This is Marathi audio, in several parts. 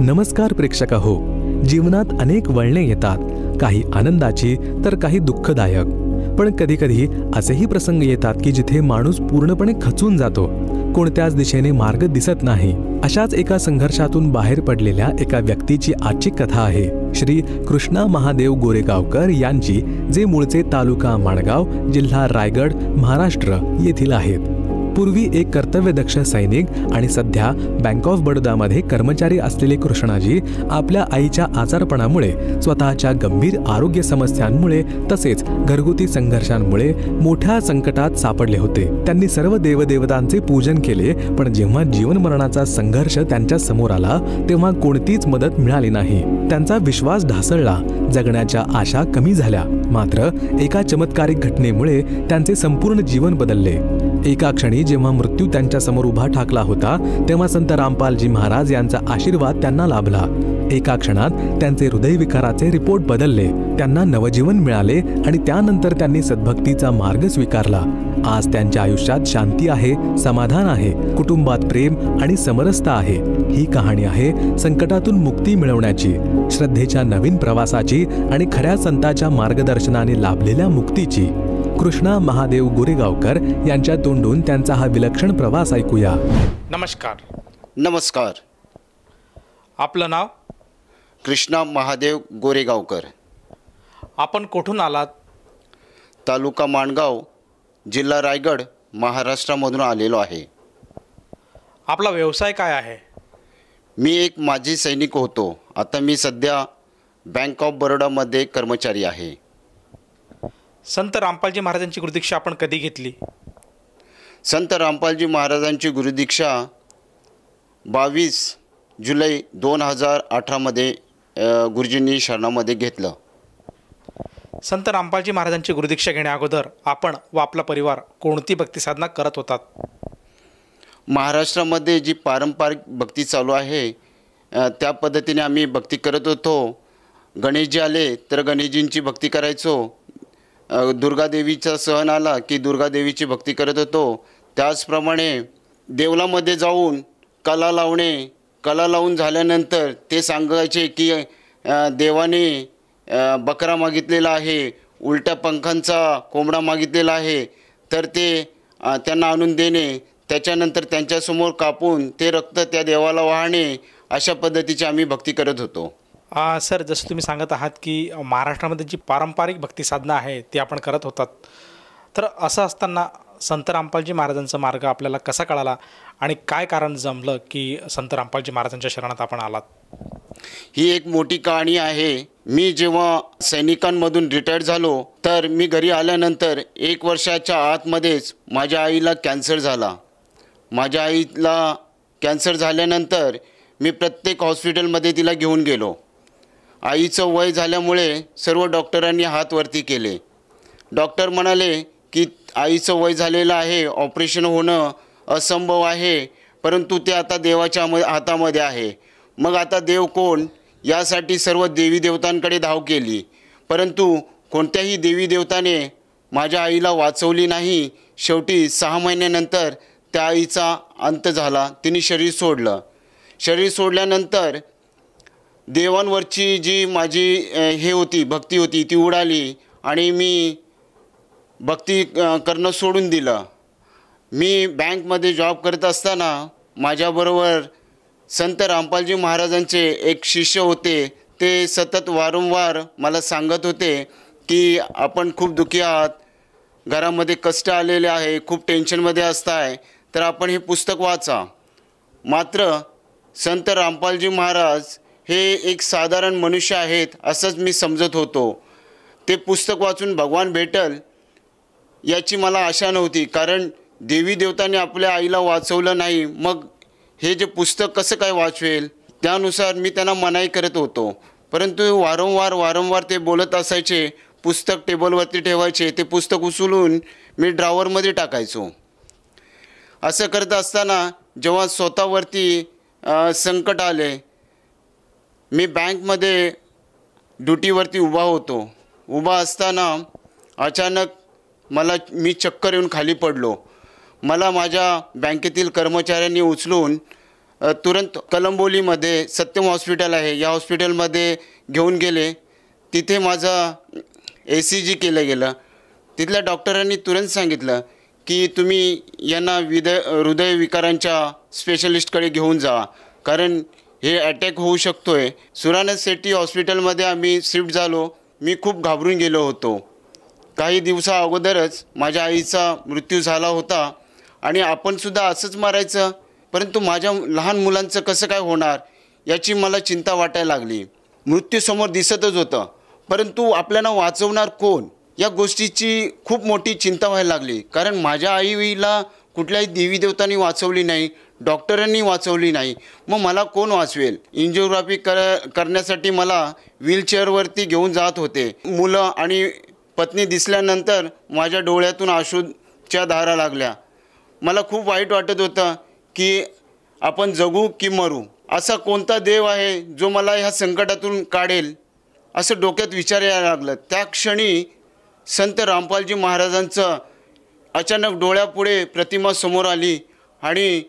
नमस्कार प्रेक्षक हो. जीवनात अनेक वळणे येतात, काही आनंदाची तर काही दुःखदायक. पण कधीकधी असेही प्रसंग येतात की जिथे माणूस पूर्णपणे खचून जातो, कोणत्याच दिशेने मार्ग दिसत नाही. अशाच एका संघर्षातून बाहेर पडलेल्या एका व्यक्तीची आजची कथा आहे. श्री कृष्णा महादेव गोरेगावकर यांची, जे मूळचे तालुका माणगाव, जिल्हा रायगड, महाराष्ट्र येथील आहेत. पूर्वी एक कर्तव्यदक्ष सैनिक आणि सध्या बँक ऑफ बडोदामध्ये कर्मचारी असलेले कृष्णाजी आपल्या आईच्या आजारपणामुळे, स्वतःच्या गंभीर आरोग्य समस्यांमुळे तसेच घरगुती संघर्षांमुळे मोठ्या संकटात सापडले होते. त्यांनी सर्व देवदेवतांचे पूजन केले, पण जेव्हा जीवन मरणाचा संघर्ष त्यांच्या समोर आला तेव्हा कोणतीच मदत मिळाली नाही. त्यांचा विश्वास ढासळला, जगण्याच्या आशा कमी झाल्या. मात्र एका चमत्कारिक घटनेमुळे त्यांचे संपूर्ण जीवन बदलले. एका क्षणी जेव्हा मृत्यू त्यांच्या समोर उभा ठाकला होता, तेव्हा संत रामपालजी महाराज यांचा आशीर्वाद त्यांना लाभला. एका क्षणात त्यांचे हृदयविकाराचे रिपोर्ट बदलले, त्यांना नवजीवन मिळाले आणि त्यानंतर त्यांनी सद्भक्तीचा मार्ग स्वीकारला. आज त्यांच्या आयुष्यात शांती आहे, समाधान आहे, कुटुंबात प्रेम आणि समरसता आहे. ही कहाणी आहे संकटातून मुक्ती मिळवण्याची, श्रद्धेच्या नवीन प्रवासाची आणि खऱ्या संतांच्या मार्गदर्शनाने लाभलेल्या मुक्तीची. कृष्णा महादेव गोरेगावकर यांच्या तोंडून त्यांचा हा विलक्षण प्रवास ऐकूया. नमस्कार. नमस्कार. आपलं नाव? कृष्णा महादेव गोरेगावकर. आपण कुठून आलात? तालुका माणगाव, जिल्हा रायगड, महाराष्ट्रामधून आलेलो आहे. आपला व्यवसाय काय आहे? मी एक माजी सैनिक होतो. आता मी सध्या बँक ऑफ बरोडामध्ये कर्मचारी आहे. संत रामपालजी महाराजांची गुरुदीक्षा आपण कधी घेतली? संत रामपालजी महाराजांची गुरुदीक्षा 22 जुलै 2018 गुरुजींनी शरणामध्ये घेतलं. संत रामपालजी महाराजांची गुरुदीक्षा घेण्या अगोदर आपण व आपला परिवार कोणती भक्तिसाधना करत होतात? महाराष्ट्रामध्ये जी पारंपरिक भक्ती चालू आहे त्या पद्धतीने आम्ही भक्ती करत होतो. गणेशजी आले तर गणेशजींची भक्ती करायचो. दुर्गादेवीचा सण आला की दुर्गादेवीची भक्ती करत होतो. त्याचप्रमाणे देवलामध्ये जाऊन कला लावून झाल्यानंतर ते सांगायचे की देवाने बकरा मागितलेला आहे, उलट्या पंखांचा कोंबडा मागितलेला आहे, तर ते त्यांना आणून देणे, त्याच्यानंतर त्यांच्यासमोर कापून ते रक्त त्या देवाला वाहणे, अशा पद्धतीची आम्ही भक्ती करत होतो. सर, जसं तुम्ही सांगत आहात की महाराष्ट्रामध्ये जी पारंपरिक भक्ती साधना आहे ती आपण करत होतात, तर असं असताना संत रामपालजी महाराजांचा मार्ग आपल्याला कसा कळाला आणि काय कारण जमलं की संत रामपालजी महाराजांच्या शरणात आपण आलात? ही एक मोठी कहाणी आहे. मी जेव्हा सैनिकांमधून रिटायर झालो तर मी घरी आल्यानंतर 1 वर्षाच्या आतमध्येच माझ्या आईला कॅन्सर झाला. माझ्या आईला कॅन्सर झाल्यानंतर मी प्रत्येक हॉस्पिटलमध्ये तिला घेऊन गेलो. आईचं वय झाल्यामुळे सर्व डॉक्टरांनी हात वरती केले. डॉक्टर म्हणाले की आईचं वय झालेलं आहे, ऑपरेशन होणं असंभव आहे, परंतु ते आता देवाच्या हातामध्ये आहे. मग आता देव कोण, यासाठी सर्व देवी देवतांकडे धाव केली, परंतु कोणत्याही देवी देवताने माझ्या आईला वाचवली नाही. शेवटी 6 महिन्यानंतर त्या आईचा अंत झाला. तिने शरीर सोडलं. शरीर सोडल्यानंतर देवांवरची जी माझी भक्ती होती ती उडाली आणि मी भक्ती करणं सोडून दिलं. मी बँकमध्ये जॉब करत असताना माझ्याबरोबर संत रामपालजी महाराजांचे एक शिष्य होते. ते सतत वारंवार मला सांगत होते की आपण खूप दुःखी आहात, घरामध्ये कष्ट आलेले आहे, खूप टेन्शनमध्ये असताय, तर आपण हे पुस्तक वाचा. मात्र संत रामपालजी महाराज हे एक साधारण मनुष्य आहेत असंच मी समजत होतो. ते पुस्तक वाचून भगवान भेटल याची मला आशा नव्हती, कारण देवी देवतांनी आपल्या आईला वाचवलं नाही, मग हे जे पुस्तक कसं काय वाचवेल. त्यानुसार मी त्यांना मनाई करत होतो, परंतु वारंवार ते बोलत असायचे. पुस्तक टेबलवरती ठेवायचे, ते पुस्तक उचलून मी ड्रॉवरमध्ये टाकायचो. असं करत असताना जेव्हा स्वतःवरती संकट आले, मी बँकमध्ये ड्युटीवरती उभा असताना अचानक मी चक्कर येऊन खाली पडलो. मला माझ्या बँकेतील कर्मचाऱ्यांनी उचलून तुरंत कलंबोलीमध्ये सत्यम हॉस्पिटल आहे, या हॉस्पिटलमध्ये घेऊन गेले. तिथे माझं ECG केलं गेलं. तिथल्या डॉक्टरांनी तुरंत सांगितलं की तुम्ही यांना हृदयविकारांच्या स्पेशलिस्टकडे घेऊन जा, कारण हे अटॅक होऊ शकतो आहे. सुरानंद शेट्टी हॉस्पिटलमध्ये आम्ही शिफ्ट झालो. मी खूप घाबरून गेलो होतो. काही दिवसा अगोदरच माझ्या आईचा मृत्यू झाला होता आणि आपणसुद्धा असंच मारायचं, परंतु माझ्या लहान मुलांचं कसं काय होणार याची मला चिंता वाटायला लागली. मृत्यू समोर दिसतच होतं, परंतु आपल्याला वाचवणार कोण या गोष्टीची खूप मोठी चिंता व्हायला लागली. कारण माझ्या आईला कुठल्याही देवी देवतांनी वाचवली नाही, डॉक्टरांनी वाचवली नाही, मग मला कोण वाचवेल. एन्जिओग्राफी करण्यासाठी मला व्हीलचेअरवरती घेऊन जात होते. मुलं आणि पत्नी दिसल्यानंतर माझ्या डोळ्यातून अश्रूच्या धारा लागल्या. मला खूप वाईट वाटत होतं की आपण जगू की मरू. असा कोणता देव आहे जो मला ह्या संकटातून काढेल असं डोक्यात विचार यायला लागलं. त्या क्षणी संत रामपालजी महाराजांचं अचानक डोळ्यापुढे प्रतिमा समोर आली आणि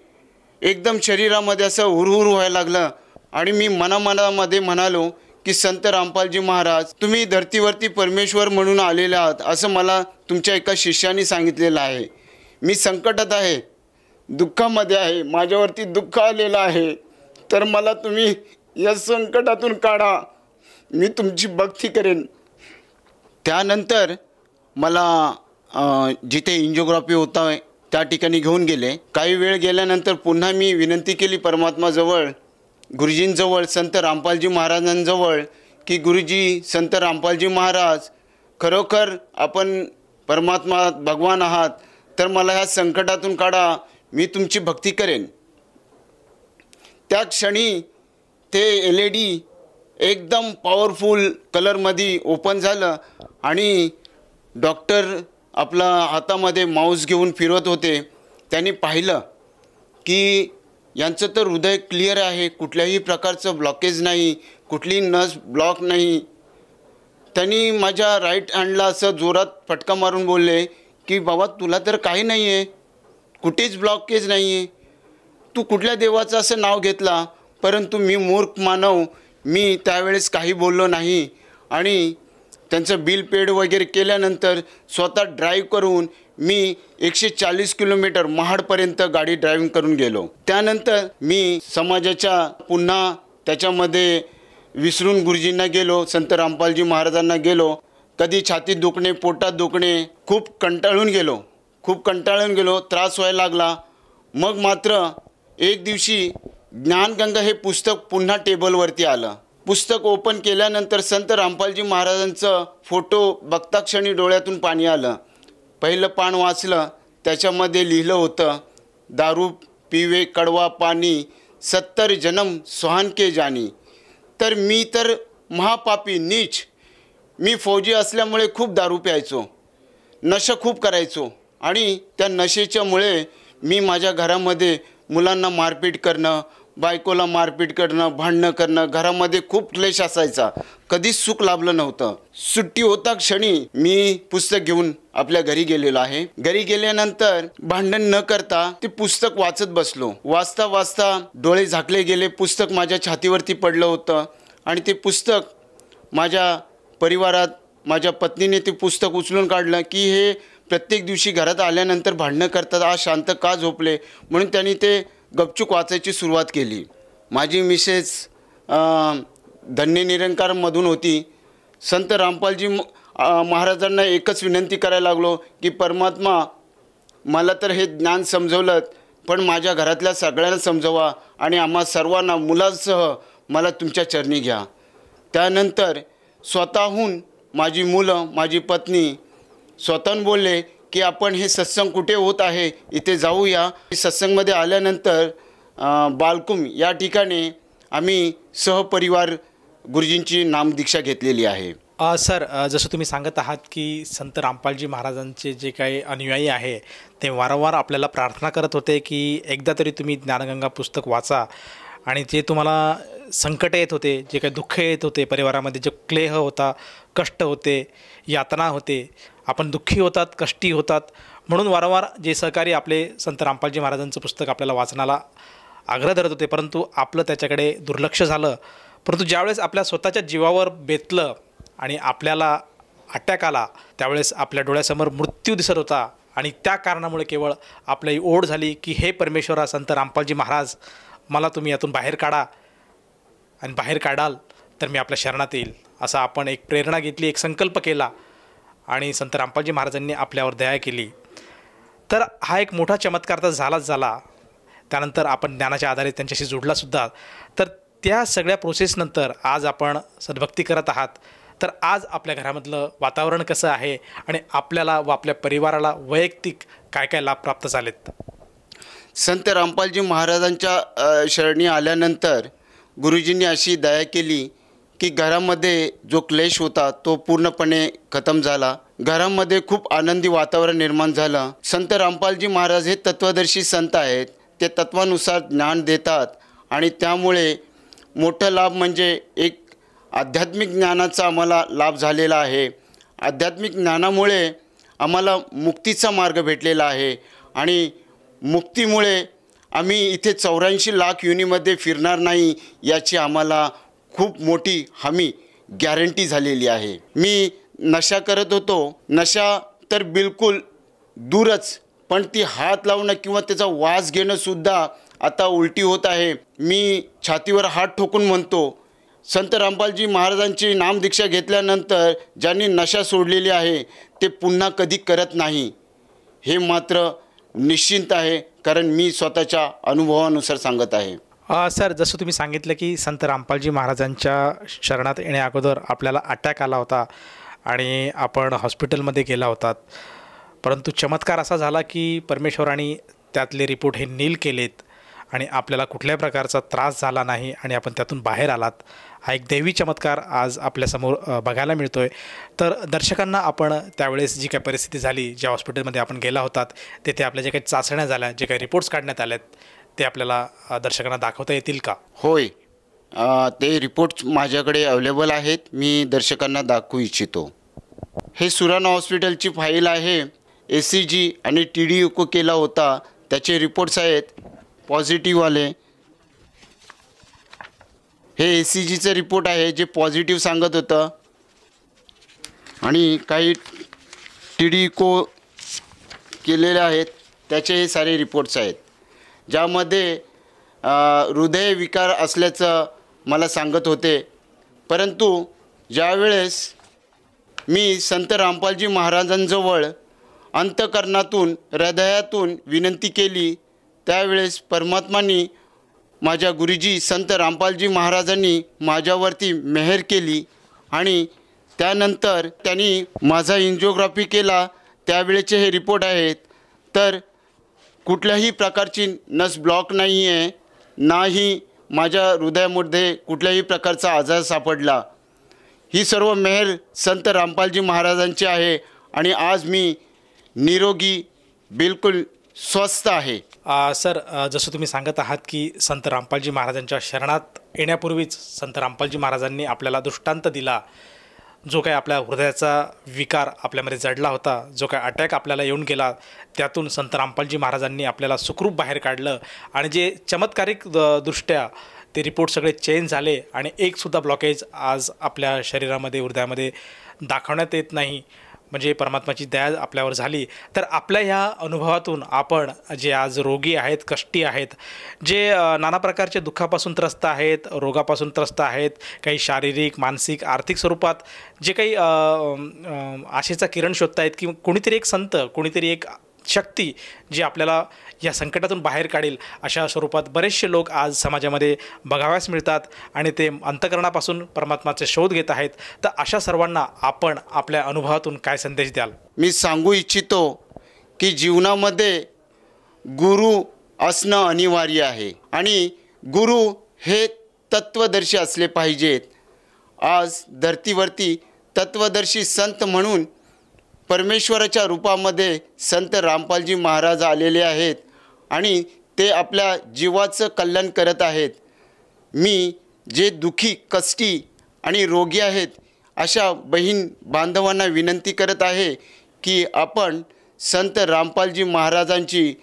एकदम शरीरामध्ये असं हुरहुर व्हायला लागलं आणि मी मनामध्ये म्हणालो की संत रामपालजी महाराज, तुम्ही धर्तीवरती परमेश्वर म्हणून आलेले आहात असं मला तुमच्या एका शिष्याने सांगितलेलं आहे. मी संकटात आहे, दुःखामध्ये आहे, माझ्यावरती दुःख आलेलं आहे, तर मला तुम्ही या संकटातून काढा, मी तुमची भक्ती करेन. त्यानंतर मला जिथे एन्जिओग्राफी होता त्या ठिकाणी घेऊन गेले. काही वेळ गेल्यानंतर पुन्हा मी विनंती केली परमात्माजवळ, गुरुजींजवळ, संत रामपालजी महाराजांजवळ की गुरुजी, संत रामपालजी महाराज, खरोखर आपण परमात्मा भगवान आहात, तर मला ह्या संकटातून काढा, मी तुमची भक्ती करेन. त्या क्षणी ते LED एकदम पॉवरफुल कलरमध्ये ओपन झालं आणि डॉक्टर आपला हातामध्ये माऊस घेऊन फिरवत होते. त्यांनी पाहिलं की यांचं तर हृदय क्लिअर आहे, कुठल्याही प्रकारचं ब्लॉकेज नाही, कुठलीही नस ब्लॉक नाही. त्यांनी माझ्या राईट हँडला असं जोरात फटका मारून बोलले की बाबा, तुला तर काही नाही आहे, कुठेच ब्लॉकेज नाही आहे, तू कुठल्या देवाचं असं नाव घेतला. परंतु मी मूर्ख मानव, मी त्यावेळेस काही बोललो नाही आणि त्यांचं बिल पेड वगैरे केल्यानंतर स्वतः ड्राईव्ह करून मी 140 किलोमीटर महाडपर्यंत गाडी ड्रायव्हिंग करून गेलो. त्यानंतर मी समाजाच्या पुन्हा त्याच्यामध्ये विसरून गुरुजींना गेलो, संत रामपालजी महाराजांना गेलो. कधी छातीत दुखणे, पोटात दुखणे, खूप कंटाळून गेलो, त्रास व्हायला लागला. मग मात्र एक दिवशी ज्ञानगंगा हे पुस्तक पुन्हा टेबलवरती आलं. पुस्तक ओपन केल्यानंतर संत रामपालजी महाराजांचं फोटो बघता क्षणी डोळ्यातून पाणी आलं. पहिलं पान वाचलं, त्याच्यामध्ये लिहिलं होतं, दारू पिवे कड़वा पानी, 70 जन्म सुहान के जानी. तर मी तर महापापी नीच, मी फौजी असल्यामुळे खूप दारू प्यायचो, नशा खूप करायचो आणि त्या नशेच्यामुळे मी माझ्या घरामध्ये मुलांना मारपीट करणं, बायकोला मारपीट करणं, भांडणं करणं, घरामध्ये खूप क्लेश असायचा, कधीच सुख लाभलं नव्हतं. सुट्टी होता क्षणी मी पुस्तक घेऊन आपल्या घरी गेलेलो आहे. घरी गेल्यानंतर भांडण न करता ते पुस्तक वाचत बसलो. वाचता वाचता डोळे झाकले गेले. पुस्तक माझ्या छातीवरती पडलं होतं आणि ते पुस्तक माझ्या परिवारात माझ्या पत्नीने ते पुस्तक उचलून काढलं की हे प्रत्येक दिवशी घरात आल्यानंतर भांडणं करतात, आज शांत का झोपले, म्हणून त्यांनी ते गपचूक वाचायची सुरुवात केली. माझी मिसेस धन्य निरंकारमधून होती. संत रामपालजी महाराजांना एकच विनंती करायला लागलो की परमात्मा, मला तर हे ज्ञान समजवलं, पण माझ्या घरातल्या सगळ्यांना समजवा आणि आम्हा सर्वांना मुलांसह मला तुमच्या चरणी घ्या. त्यानंतर स्वतःहून माझी मुलं, माझी पत्नी स्वतःहून बोलले की आपण हे सत्संग कुठे होत आहे इथे जाऊया. सत्संगमध्ये आल्यानंतर बालकुम या ठिकाणी आम्ही सहपरिवार गुरुजींची नामदीक्षा घेतलेली आहे. सर, जसं तुम्ही सांगत आहात की संत रामपालजी महाराजांचे जे काही अनुयायी आहे ते वारंवार आपल्याला प्रार्थना करत होते की एकदा तरी तुम्ही ज्ञानगंगा पुस्तक वाचा, आणि जे तुम्हाला संकट येत होते, जे काही दुःख येत होते, परिवारामध्ये जो क्लेह होता, कष्ट होते, यातना होते, आपण दुःखी होतात, कष्टी होतात, म्हणून वारंवार जे सहकारी आपले संत रामपालजी महाराजांचं पुस्तक आपल्याला वाचनाला आग्रह धरत होते, परंतु आपलं त्याच्याकडे दुर्लक्ष झालं. परंतु ज्यावेळेस आपल्या स्वतःच्या जीवावर बेतलं आणि आपल्याला अटॅक आला, त्यावेळेस आपल्या डोळ्यासमोर मृत्यू दिसत होता आणि त्या कारणामुळे केवळ आपली ओढ झाली की हे परमेश्वरा, संत रामपालजी महाराज, मला तुम्ही यातून बाहेर काढा आणि बाहेर काढाल तर मी आपल्या शरणात येईल. असा आपण एक प्रेरणा घेतली, एक संकल्प केला आणि संत रामपालजी महाराजांनी आपल्यावर दया केली. तर हा एक मोठा चमत्कार तर झालाच झाला. त्यानंतर आपण ज्ञानाच्या आधारे त्यांच्याशी जोडलासुद्धा. तर त्या सगळ्या प्रोसेसनंतर आज आपण सद्भक्ती करत आहात. तर आज आपल्या घरामधलं वातावरण कसं आहे आणि आपल्याला व आपल्या परिवाराला वैयक्तिक काय काय लाभ प्राप्त झालेत? संत रामपालजी महाराजांच्या शरणी आल्यानंतर गुरुजींनी अशी दया केली की घरामध्ये जो क्लेश होता तो पूर्णपणे खतम झाला. घरामध्ये खूप आनंदी वातावरण निर्माण झालं. संत रामपालजी महाराज हे तत्वदर्शी संत आहेत. ते तत्वानुसार ज्ञान देतात आणि त्यामुळे मोठा लाभ म्हणजे एक आध्यात्मिक ज्ञानाचा आम्हाला लाभ झालेला आहे. आध्यात्मिक ज्ञानामुळे आम्हाला मुक्तीचा मार्ग भेटलेला आहे आणि मुक्तीमुळे आम्ही इथे 84 लाख युनीमध्ये फिरणार नाही याची आम्हाला खूप मोठी हमी गॅरंटी झालेली आहे. मी नशा करत होतो, नशा तर बिलकुल दूरच, पण ती हात लावणं किंवा त्याचा वास घेणंसुद्धा आता उलटी होत आहे. मी छातीवर हात ठोकून म्हणतो, संत रामपालजी महाराजांची नामदीक्षा घेतल्यानंतर ज्यांनी नशा सोडलेली आहे ते पुन्हा कधी करत नाही, हे मात्र निश्चिंत आहे, कारण मी स्वतःच्या अनुभवानुसार सांगत आहे. सर, जसं तुम्ही सांगितलं की संत रामपालजी महाराजांच्या शरणात येण्या अगोदर आपल्याला अटॅक आला होता आणि आपण हॉस्पिटलमध्ये गेला होतात, परंतु चमत्कार असा झाला की परमेश्वराने त्यातले रिपोर्ट हे नील केलेत आणि आपल्याला कुठल्याही प्रकारचा त्रास झाला नाही आणि आपण त्यातून बाहेर आलात. हा एक दैवी चमत्कार आज आपल्यासमोर बघायला मिळतो आहे. तर दर्शकांना आपण त्यावेळेस जी काही परिस्थिती झाली, ज्या हॉस्पिटलमध्ये आपण गेला होतात, तेथे आपल्या जे काही चाचण्या झाल्या, जे काही रिपोर्ट्स काढण्यात आल्यात, ते आपल्याला दर्शकांना दाखवता येतील का? होय, ते रिपोर्ट्स माझ्याकडे अवेलेबल आहेत. मी दर्शकांना दाखवू इच्छितो. हे सुराणा हॉस्पिटलची फाईल आहे. ECG आणि TD इको केला होता, त्याचे रिपोर्ट्स आहेत पॉझिटिव्हवाले. हे ECGचं रिपोर्ट आहे जे पॉझिटिव्ह सांगत होतं आणि काही TD इको केलेले आहेत, त्याचे हे सारे रिपोर्ट्स आहेत, ज्यामध्ये हृदयविकार असल्याचं मला सांगत होते. परंतु ज्यावेळेस मी संत रामपालजी महाराजांजवळ अंतःकरणातून, हृदयातून विनंती केली, त्यावेळेस परमात्मानी, माझ्या गुरुजी संत रामपालजी महाराजांनी माझ्यावरती मेहर केली आणि त्यानंतर त्यांनी माझा एन्जिओग्राफी केला. त्यावेळेचे हे रिपोर्ट आहेत. तर कुठल्याही प्रकारची नस ब्लॉक नाही आहे, नाही माझ्या हृदयामध्ये कुठल्याही प्रकारचा आजार सापडला. ही सर्व मेहर संत रामपालजी महाराजांची आहे आणि आज मी निरोगी, बिलकुल स्वस्थ आहे. सर, जसं तुम्ही सांगत आहात की संत रामपालजी महाराजांच्या शरणात येण्यापूर्वीच संत रामपालजी महाराजांनी आपल्याला दृष्टांत दिला. जो काही आपल्या हृदयाचा विकार आपल्यामध्ये जडला होता, जो काही अटॅक आपल्याला येऊन गेला, त्यातून संत रामपालजी महाराजांनी आपल्याला सुखरूप बाहेर काढलं आणि जे चमत्कारिक दृष्ट्या ते रिपोर्ट सगळे चेंज झाले आणि एकसुद्धा ब्लॉकेज आज आपल्या शरीरामध्ये, हृदयामध्ये दाखवण्यात येत नाही. म्हणजे परमात्माची दया आपल्यावर झाली. तर आपल्या ह्या अनुभवातून आपण जे आज रोगी आहेत, कष्टी आहेत, जे नाना प्रकारच्या दुःखापासून त्रस्त आहेत, रोगापासून त्रस्त आहेत, काही शारीरिक, मानसिक, आर्थिक स्वरूपात जे काही आशेचा किरण शोधत आहेत की कोणीतरी एक संत, कोणीतरी एक शक्ती जी आपल्याला या संकटातून बाहेर काढेल, अशा स्वरूपात बरेचसे लोक आज समाजामध्ये बघाव्यास मिळतात आणि ते अंतःकरणापासून परमात्माचे शोध घेत आहेत. तर अशा सर्वांना आपण आपल्या अनुभवातून काय संदेश द्याल? मी सांगू इच्छितो की जीवनामध्ये गुरु असणं अनिवार्य आहे आणि गुरु हे तत्वदर्शी असले पाहिजेत. आज धर्तीवरती तत्वदर्शी संत म्हणून परमेश्वराच्या रूपामध्ये संत रामपालजी महाराज आलेले आहेत आणि ते आपल्या जीवाचं कल्याण करत आहेत. मी जे दुःखी, कष्टी आणि रोगी आहेत अशा बहीण बांधवांना विनंती करत आहे की आपण संत रामपालजी महाराजांची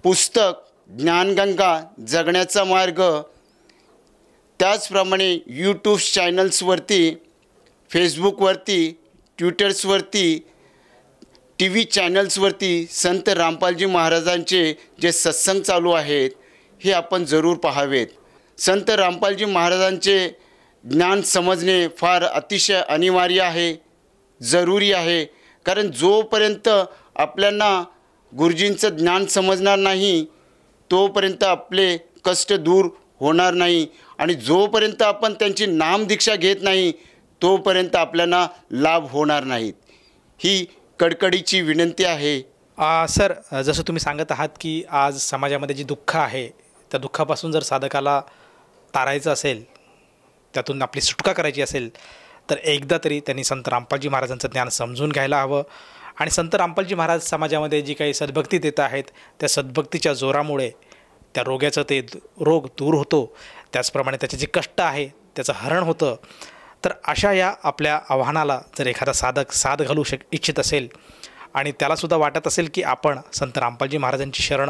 पुस्तक ज्ञानगंगा जगण्याचा मार्ग, त्याचप्रमाणे यूट्यूब चॅनल्सवरती, फेसबुकवरती, ट्विटर्सवरती, टी व्ही चॅनल्सवरती संत रामपालजी महाराजांचे जे सत्संग चालू आहेत हे आपण जरूर पाहावेत. संत रामपालजी महाराजांचे ज्ञान समजणे फार अतिशय अनिवार्य आहे, जरुरी आहे. कारण जोपर्यंत आपल्याला गुरुजींचं ज्ञान समजणार नाही तोपर्यंत आपले कष्ट दूर होणार नाही, आणि जोपर्यंत आपण त्यांची नामदीक्षा घेत नाही तोपर्यंत आपल्याला लाभ होणार नाहीत. ही कडकडीची विनंती आहे. सर, जसं तुम्ही सांगत आहात की आज समाजामध्ये जी दुःख आहे त्या दुःखापासून जर साधकाला तारायचं असेल, त्यातून आपली सुटका करायची असेल, तर एकदा तरी त्यांनी संत रामपालजी महाराजांचं ज्ञान समजून घ्यायला हवं. आणि संत रामपालजी महाराज समाजामध्ये जी काही सद्भक्ती देत आहेत त्या सद्भक्तीच्या जोरामुळे त्या रोग्याचं ते रोग दूर होतो, त्याचप्रमाणे त्याचे जे कष्ट आहे त्याचं हरण होतं. तर अशा या आपल्या आव्हानाला जर एखादा साधक साथ घालू इच्छित असेल आणि त्यालासुद्धा वाटत असेल की आपण संत रामपालजी महाराजांची शरण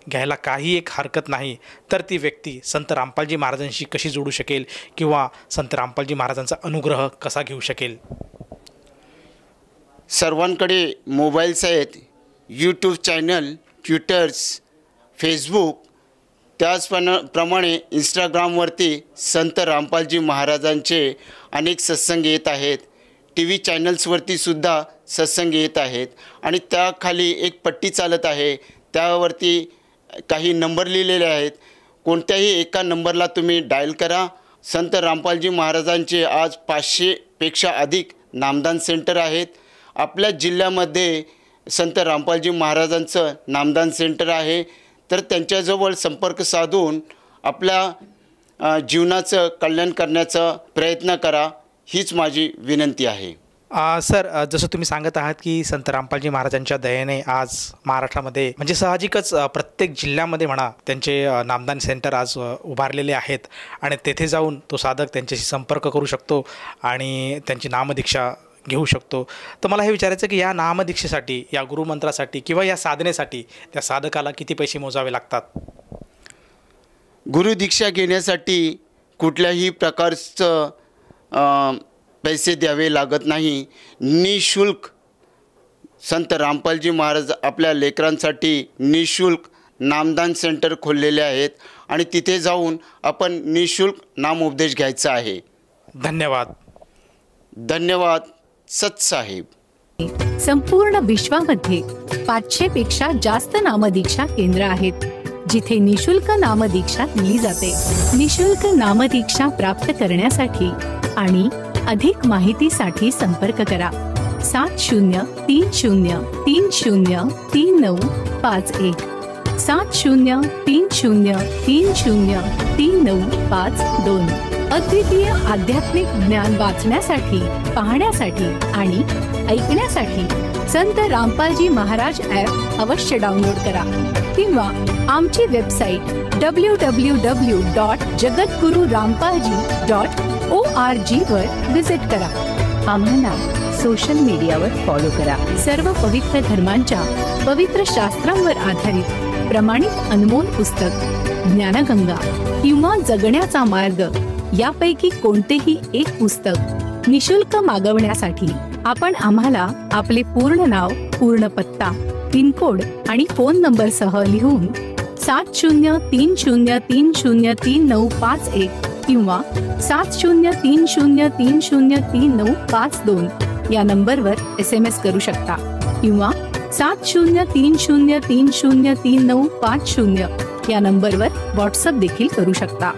घ्यायला काही एक हरकत नाही, तर ती व्यक्ती संत रामपालजी महाराजांशी कशी जोडू शकेल किंवा संत रामपालजी महाराजांचा अनुग्रह कसा घेऊ शकेल? सर्वांकडे मोबाईल्स आहेत, यूट्यूब चॅनल, ट्विटर्स, फेसबुक, त्याचप्रमाणे इंस्टाग्रामवरती संत रामपालजी महाराजांचे अनेक सत्संग येत आहेत. टी व्ही चॅनल्सवरती सुद्धा सत्संग येत आहेत आणि त्याखाली एक पट्टी चालत आहे, त्यावरती काही नंबर लिहिलेले आहेत. कोणत्याही एका नंबरला तुम्ही डायल करा. संत रामपालजी महाराजांचे आज 500पेक्षा अधिक नामदान सेंटर आहेत. आपल्या जिल्ह्यामध्ये संत रामपालजी महाराजांचं नामदान सेंटर आहे, तर त्यांच्याजवळ संपर्क साधून आपल्या जीवनाचं कल्याण करण्याचा प्रयत्न करा, हीच माझी विनंती आहे. सर, जसं तुम्ही सांगत आहात की संत रामपालजी महाराजांच्या दयेने आज महाराष्ट्रामध्ये म्हणजे साहजिकच प्रत्येक जिल्ह्यामध्ये म्हणा त्यांचे नामदान सेंटर आज उभारलेले आहेत आणि तेथे जाऊन तो साधक त्यांच्याशी संपर्क करू शकतो आणि त्यांची नामदीक्षा घेऊ शकतो. तर मला हे विचारायचं की या नामदीक्षेसाठी, या गुरुमंत्रासाठी किंवा या साधनेसाठी त्या साधकाला किती पैसे मोजावे लागतात? गुरुदीक्षा घेण्यासाठी कुठल्याही प्रकारचं पैसे द्यावे लागत नाही. निःशुल्क संत रामपालजी महाराज आपल्या लेकरांसाठी निःशुल्क नामदान सेंटर खोललेले आहेत आणि तिथे जाऊन आपण निःशुल्क नामोपदेश घ्यायचा आहे. धन्यवाद. धन्यवाद सतसाहेब. संपूर्ण विश्वामध्ये 500पेक्षा जास्त नामदीक्षा केंद्र आहेत जिथे निशुल्क नामदीक्षा दिली जाते. निशुल्क नामदीक्षा प्राप्त करण्यासाठी आणि अधिक माहितीसाठी संपर्क करा 7030303951 7030303952. अद्वितीय आध्यात्मिक ज्ञान वाचण्यासाठी, पाहण्यासाठी आणि ऐकण्यासाठी संत रामपालजी महाराज ॲप अवश्य डाउनलोड करा किंवा आमची वेबसाईट www.jagatgururampalji.org वर विजिट करा. आम्हाला सोशल मीडियावर फॉलो करा. सर्व पवित्र धर्मांच्या पवित्र शास्त्रांवर आधारित प्रमाणित अनमोल पुस्तक ज्ञानगंगा किंवा जगण्याचा मार्ग यापैकी कोणतेही एक पुस्तक निशुल्क मागवण्यासाठी आपण आम्हाला आपले पूर्ण नाव, पूर्ण पत्ता, पिनकोड आणि फोन नंबरसह लिहून 7030303951 किंवा 7030303952 या नंबरवर SMS करू शकता किंवा 7030303950 या नंबरवर व्हॉट्सअप देखील करू शकता.